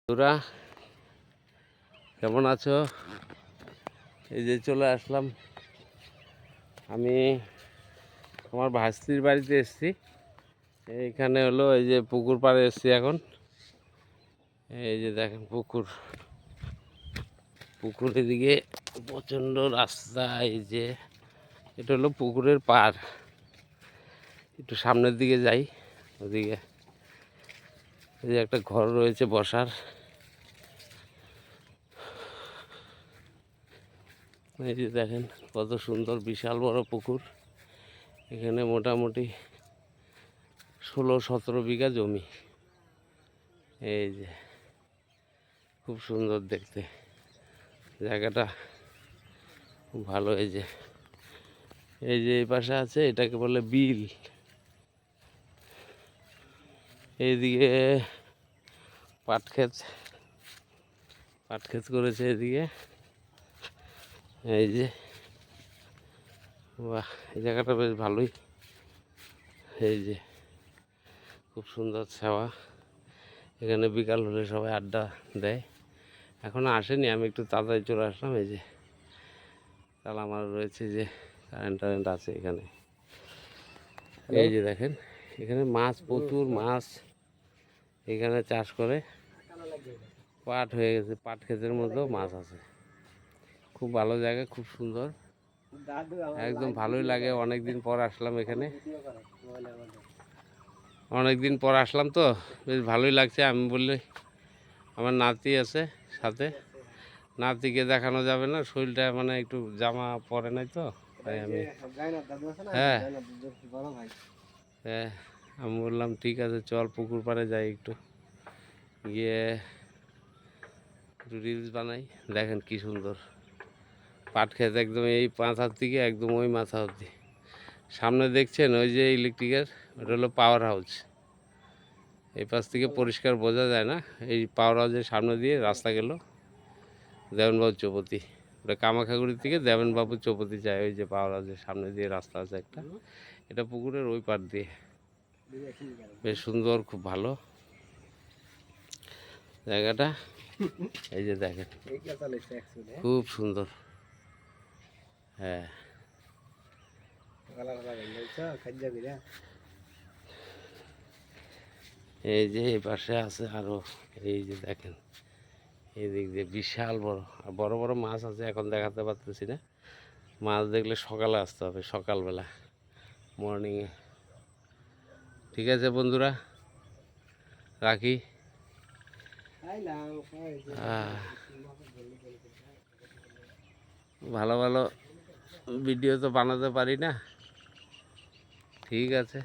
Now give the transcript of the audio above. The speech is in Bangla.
তোরা কেমন আছো? এই যে চলে আসলাম আমি আমার ভাস্তির বাড়িতে এসেছি। এইখানে হলো এই যে পুকুর পাড়ে এসেছি এখন। এই যে দেখেন পুকুর এদিকে প্রচণ্ড রাস্তা। এই যে এটা হলো পুকুরের পাড়। একটু সামনের দিকে যাই, ওদিকে এই যে একটা ঘর রয়েছে বসার। এই যে দেখেন কত সুন্দর, বিশাল বড় পুকুর। এখানে মোটামুটি 16-17 বিঘা জমি। এই যে খুব সুন্দর দেখতে জায়গাটা, খুব ভালো। এই যে এই পাশে আছে, এটাকে বলে বিল। এইদিকে পাট ক্ষেত করেছে এদিকে। এই যে বাহ, এই জায়গাটা বেশ ভালোই। এই যে খুব সুন্দর ছাওয়া। এখানে বিকাল হলে সবাই আড্ডা দেয়। এখনো আসেনি, আমি একটু তাড়াতাড়ি চলে আসলাম। এই যে তাহলে আমার রয়েছে যে কারেন্ট আছে এখানে। এই যে দেখেন এখানে মাছ, প্রচুর মাছ এখানে চাষ করে। পাট হয়ে গেছে, পাট ক্ষেতের মধ্যেও মাছ আছে। খুব ভালো জায়গা, খুব সুন্দর, একদম ভালোই লাগে। অনেকদিন পর আসলাম এখানে, অনেকদিন পর আসলাম তো বেশ ভালোই লাগছে। আমি বললে আমার নাতি আছে সাথে, নাতিকে দেখানো যাবে না, শরীরটা মানে একটু জামা পরে নাই তো, তাই আমি হ্যাঁ হ্যাঁ আমি বললাম ঠিক আছে চল পুকুর পাড়ে যাই, একটু গিয়ে একটু রিলস বানাই। দেখেন কি সুন্দর পাট ক্ষেত, একদম এই মাথার থেকে একদম ওই মাথা অবধি। সামনে দেখছেন ওই যে ইলেকট্রিকের, ওটা হলো পাওয়ার হাউস। এই পাশ থেকে পরিষ্কার বোঝা যায় না। এই পাওয়ার হাউসের সামনে দিয়ে রাস্তা গেল দেবেনবাবু চৌপতি। ওটা কামাখাগুড়ি থেকে দেবেনবাবু চৌপতি যায়। ওই যে পাওয়ার হাউসের সামনে দিয়ে রাস্তা আছে একটা, এটা পুকুরের ওই পার দিয়ে। বেশ সুন্দর, খুব ভালো জায়গাটা। এই যে দেখেন খুব সুন্দর। হ্যাঁ এই যে এই পাশে আছে আরো। এই যে দেখেন এই দিক দিয়ে বিশাল বড়, আর বড় বড় মাছ আছে। এখন দেখাতে পারতেছি না, মাছ দেখলে সকালে আসতে হবে, সকালবেলা মর্নিংয়ে। ঠিক আছে বন্ধুরা, রাখি। ভালো ভালো ভিডিও তো বানাতে পারি না, ঠিক আছে।